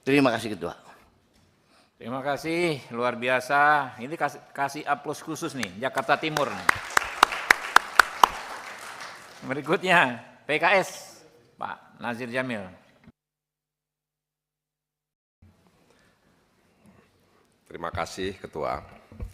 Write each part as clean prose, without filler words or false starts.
Terima kasih Ketua. Terima kasih, luar biasa. Ini kasih aplaus khusus nih, Jakarta Timur. Berikutnya, PKS, Pak Nazir Jamil. Terima kasih Ketua.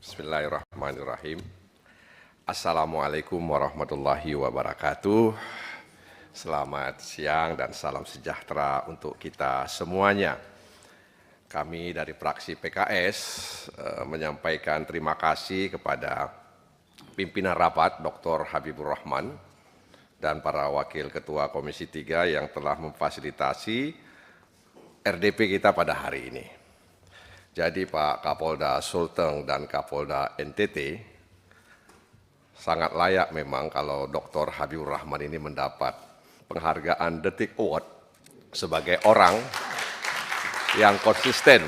Bismillahirrahmanirrahim. Assalamualaikum warahmatullahi wabarakatuh. Selamat siang dan salam sejahtera untuk kita semuanya. Kami dari fraksi PKS menyampaikan terima kasih kepada pimpinan rapat Dr. Habibur Rahman dan para wakil ketua Komisi 3 yang telah memfasilitasi RDP kita pada hari ini. Jadi Pak Kapolda Sulteng dan Kapolda NTT sangat layak memang kalau Dr. Habibur Rahman ini mendapat penghargaan Detik Award sebagai orang yang konsisten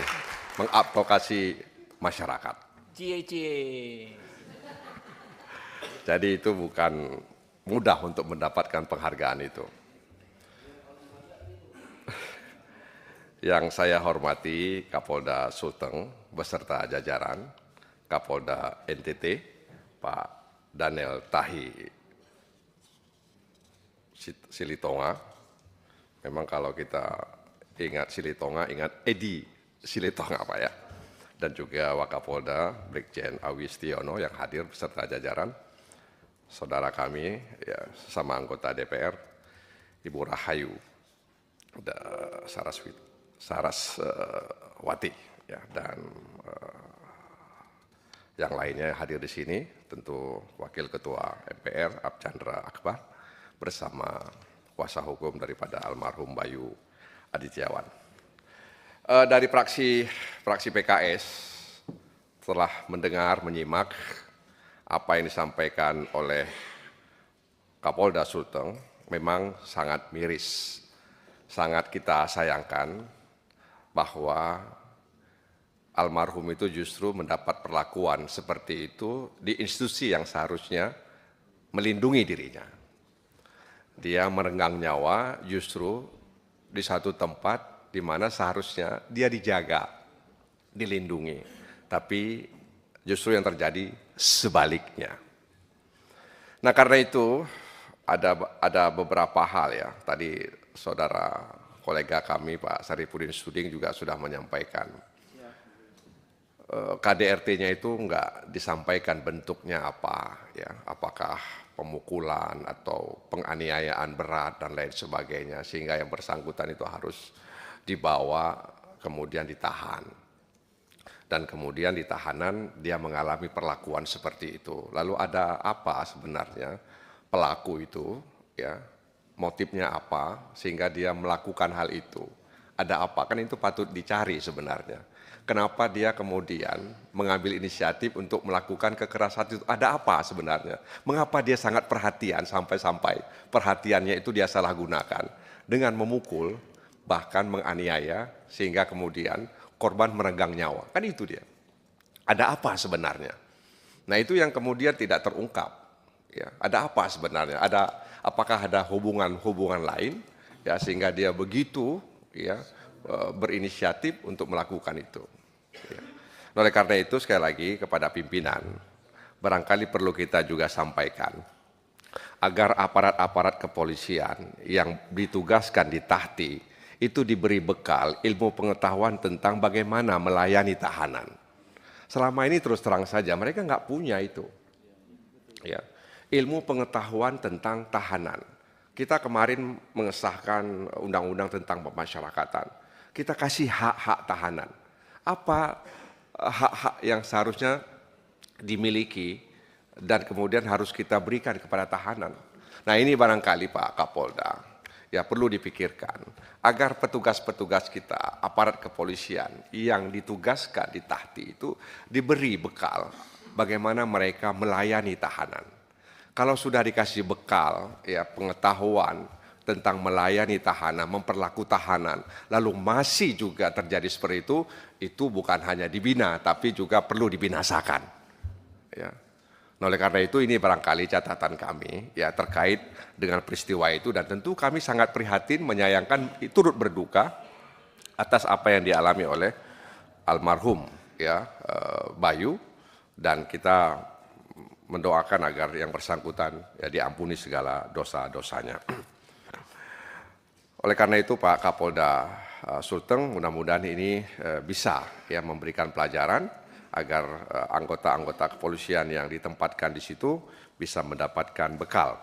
mengadvokasi masyarakat. Jadi itu bukan mudah untuk mendapatkan penghargaan itu. Yang saya hormati Kapolda Sulteng beserta jajaran, Kapolda NTT, Pak Daniel Tahi Silitonga. Memang kalau kita ingat Silitonga, ingat Edi Silitonga Pak ya. Dan juga Wakapolda Brigjen Awistiono yang hadir beserta jajaran. Saudara kami, ya, sesama anggota DPR, Ibu Rahayu Saraswati, ya, dan yang lainnya yang hadir di sini, tentu Wakil Ketua MPR Archandra Akbar bersama kuasa hukum daripada almarhum Bayu Adityawan. Dari fraksi PKS telah mendengar, menyimak apa yang disampaikan oleh Kapolda Sulteng, memang sangat miris, sangat kita sayangkan bahwa almarhum itu justru mendapat perlakuan seperti itu di institusi yang seharusnya melindungi dirinya. Dia merenggang nyawa justru di satu tempat di mana seharusnya dia dijaga, dilindungi. Tapi justru yang terjadi sebaliknya. Nah karena itu ada beberapa hal ya. Tadi saudara kolega kami Pak Sarifudin Suding juga sudah menyampaikan. KDRT-nya itu enggak disampaikan bentuknya apa, ya, apakah pemukulan atau penganiayaan berat dan lain sebagainya, sehingga yang bersangkutan itu harus dibawa kemudian ditahan. Dan kemudian di tahanan dia mengalami perlakuan seperti itu. Lalu ada apa sebenarnya pelaku itu, ya, motifnya apa sehingga dia melakukan hal itu? Ada apa? Kan itu patut dicari sebenarnya. Kenapa dia kemudian mengambil inisiatif untuk melakukan kekerasan itu? Ada apa sebenarnya? Mengapa dia sangat perhatian sampai-sampai perhatiannya itu dia salah gunakan dengan memukul, bahkan menganiaya sehingga kemudian korban merenggang nyawa? Kan itu dia. Ada apa sebenarnya? Nah itu yang kemudian tidak terungkap. Ya, ada apa sebenarnya? Apakah ada hubungan lain ya sehingga dia begitu ya berinisiatif untuk melakukan itu. Ya. Oleh karena itu sekali lagi kepada pimpinan, barangkali perlu kita juga sampaikan agar aparat-aparat kepolisian yang ditugaskan di Tahti itu diberi bekal ilmu pengetahuan tentang bagaimana melayani tahanan. Selama ini terus terang saja mereka nggak punya itu. Ya. Ilmu pengetahuan tentang tahanan. Kita kemarin mengesahkan undang-undang tentang pemasyarakatan. Kita kasih hak-hak tahanan. Apa hak-hak yang seharusnya dimiliki dan kemudian harus kita berikan kepada tahanan. Nah ini barangkali Pak Kapolda, ya perlu dipikirkan agar petugas-petugas kita, aparat kepolisian yang ditugaskan di Tahti itu diberi bekal bagaimana mereka melayani tahanan. Kalau sudah dikasih bekal, ya pengetahuan tentang melayani tahanan, memperlaku tahanan, lalu masih juga terjadi seperti itu bukan hanya dibina, tapi juga perlu dibinasakan. Ya. Nah, oleh karena itu ini barangkali catatan kami ya terkait dengan peristiwa itu dan tentu kami sangat prihatin, menyayangkan, turut berduka atas apa yang dialami oleh almarhum ya Bayu, dan kita mendoakan agar yang bersangkutan ya diampuni segala dosa-dosanya. Oleh karena itu Pak Kapolda Sulteng mudah-mudahan ini bisa ya memberikan pelajaran agar anggota-anggota kepolisian yang ditempatkan di situ bisa mendapatkan bekal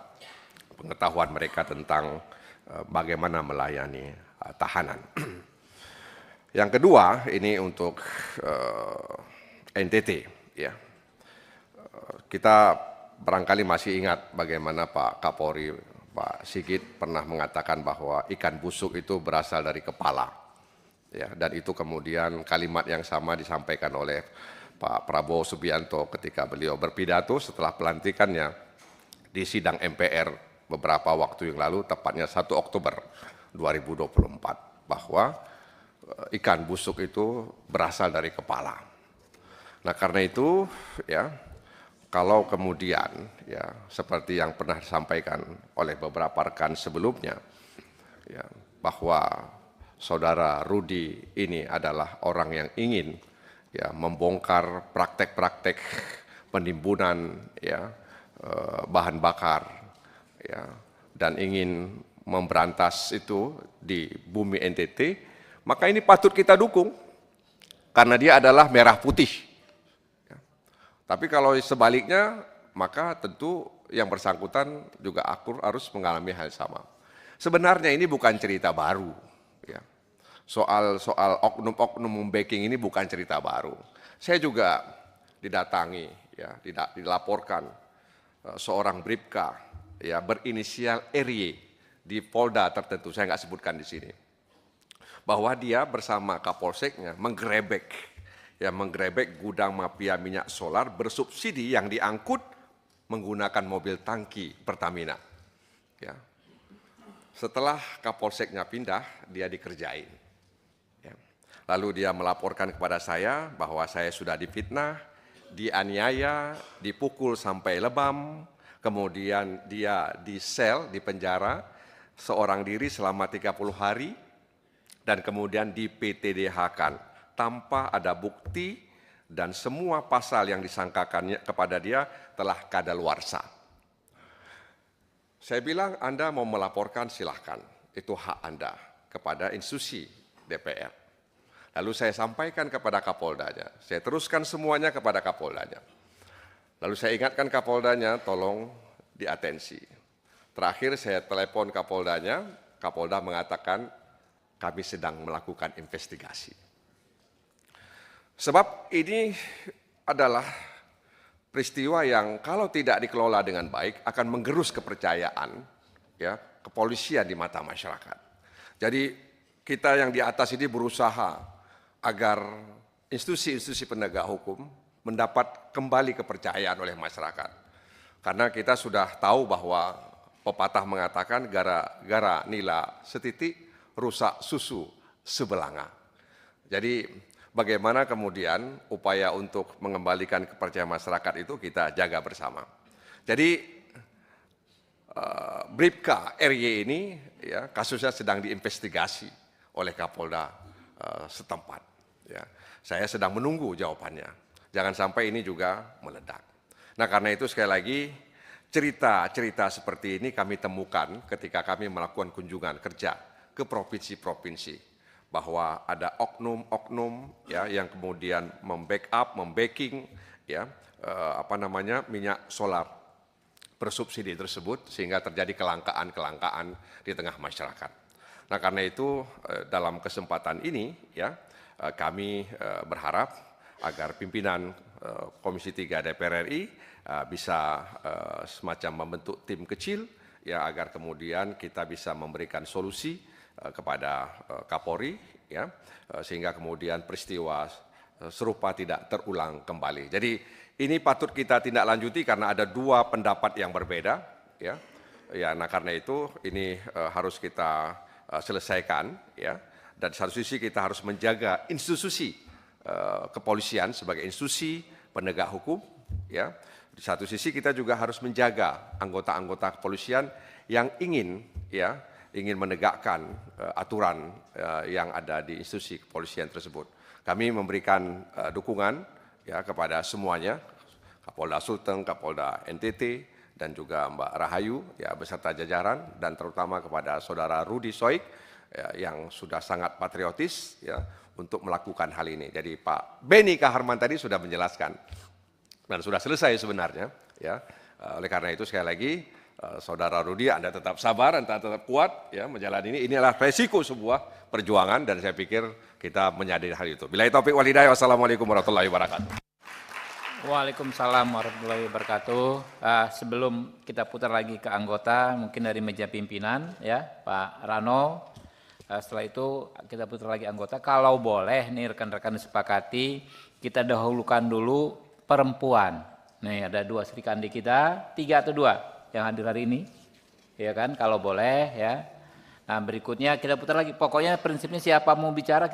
pengetahuan mereka tentang bagaimana melayani tahanan. Yang kedua ini untuk NTT ya. Kita barangkali masih ingat bagaimana Pak Kapolri, Pak Sigit pernah mengatakan bahwa ikan busuk itu berasal dari kepala. Ya, dan itu kemudian kalimat yang sama disampaikan oleh Pak Prabowo Subianto ketika beliau berpidato setelah pelantikannya di sidang MPR beberapa waktu yang lalu, tepatnya 1 Oktober 2024, bahwa ikan busuk itu berasal dari kepala. Nah, karena itu ya, kalau kemudian ya seperti yang pernah disampaikan oleh beberapa rekan sebelumnya ya, bahwa saudara Rudi ini adalah orang yang ingin ya membongkar praktek-praktek penimbunan ya bahan bakar ya, dan ingin memberantas itu di bumi NTT, maka ini patut kita dukung karena dia adalah merah putih. Tapi kalau sebaliknya, maka tentu yang bersangkutan juga harus mengalami hal yang sama. Sebenarnya ini bukan cerita baru. Ya. Soal oknum-oknum membacking ini bukan cerita baru. Saya juga didatangi, ya, dilaporkan seorang bribka ya, berinisial RY di Polda tertentu, saya nggak sebutkan di sini, bahwa dia bersama Kapolseknya menggerebek gudang mafia minyak solar bersubsidi yang diangkut menggunakan mobil tangki Pertamina. Ya. Setelah Kapolseknya pindah, dia dikerjain. Ya. Lalu dia melaporkan kepada saya bahwa saya sudah difitnah, dianiaya, dipukul sampai lebam, kemudian dia di-sel, di penjara, seorang diri selama 30 hari, dan kemudian di PTDH-kan. Tanpa ada bukti dan semua pasal yang disangkakannya kepada dia telah kadaluarsa. Saya bilang Anda mau melaporkan silahkan, itu hak Anda kepada institusi DPR. Lalu saya sampaikan kepada Kapoldanya, saya teruskan semuanya kepada Kapoldanya. Lalu saya ingatkan Kapoldanya tolong diatensi. Terakhir saya telepon Kapoldanya, Kapolda mengatakan kami sedang melakukan investigasi. Sebab ini adalah peristiwa yang kalau tidak dikelola dengan baik akan menggerus kepercayaan ya, kepolisian di mata masyarakat. Jadi kita yang di atas ini berusaha agar institusi-institusi penegak hukum mendapat kembali kepercayaan oleh masyarakat. Karena kita sudah tahu bahwa pepatah mengatakan gara-gara nila setitik rusak susu sebelanga. Jadi bagaimana kemudian upaya untuk mengembalikan kepercayaan masyarakat itu kita jaga bersama. Jadi bribka RY ini ya, kasusnya sedang diinvestigasi oleh Kapolda setempat. Ya. Saya sedang menunggu jawabannya. Jangan sampai ini juga meledak. Nah karena itu sekali lagi cerita-cerita seperti ini kami temukan ketika kami melakukan kunjungan kerja ke provinsi-provinsi. Bahwa ada oknum-oknum ya yang kemudian membacking ya minyak solar bersubsidi tersebut sehingga terjadi kelangkaan di tengah masyarakat. Nah, karena itu dalam kesempatan ini ya kami berharap agar pimpinan Komisi 3 DPR RI bisa semacam membentuk tim kecil ya agar kemudian kita bisa memberikan solusi kepada Kapolri ya sehingga kemudian peristiwa serupa tidak terulang kembali. Jadi ini patut kita tindak lanjuti karena ada dua pendapat yang berbeda ya. Ya, nah karena itu ini harus kita selesaikan ya. Dan di satu sisi kita harus menjaga institusi kepolisian sebagai institusi penegak hukum ya. Di satu sisi kita juga harus menjaga anggota-anggota kepolisian yang ingin ya ingin menegakkan aturan yang ada di institusi kepolisian tersebut. Kami memberikan dukungan ya kepada semuanya, Kapolda Sulteng, Kapolda NTT, dan juga Mbak Rahayu ya beserta jajaran, dan terutama kepada Saudara Rudi Soik ya, yang sudah sangat patriotis ya untuk melakukan hal ini. Jadi Pak Beni Kaharman tadi sudah menjelaskan dan sudah selesai sebenarnya ya. Oleh karena itu sekali lagi Saudara Rudi, Anda tetap sabar, Anda tetap kuat ya menjalani ini. Ini adalah resiko sebuah perjuangan dan saya pikir kita menyadari hal itu. Billahi taufiq wal hidayah. Wassalamualaikum warahmatullahi wabarakatuh. Waalaikumsalam warahmatullahi wabarakatuh. Sebelum kita putar lagi ke anggota, mungkin dari meja pimpinan ya Pak Rano. Setelah itu kita putar lagi anggota. Kalau boleh nih rekan-rekan disepakati, kita dahulukan dulu perempuan. Nih ada 2 Sri Kandi kita, 3 atau 2 yang hadir hari ini, ya kan? Kalau boleh ya. Nah berikutnya kita putar lagi. Pokoknya prinsipnya siapa mau bicara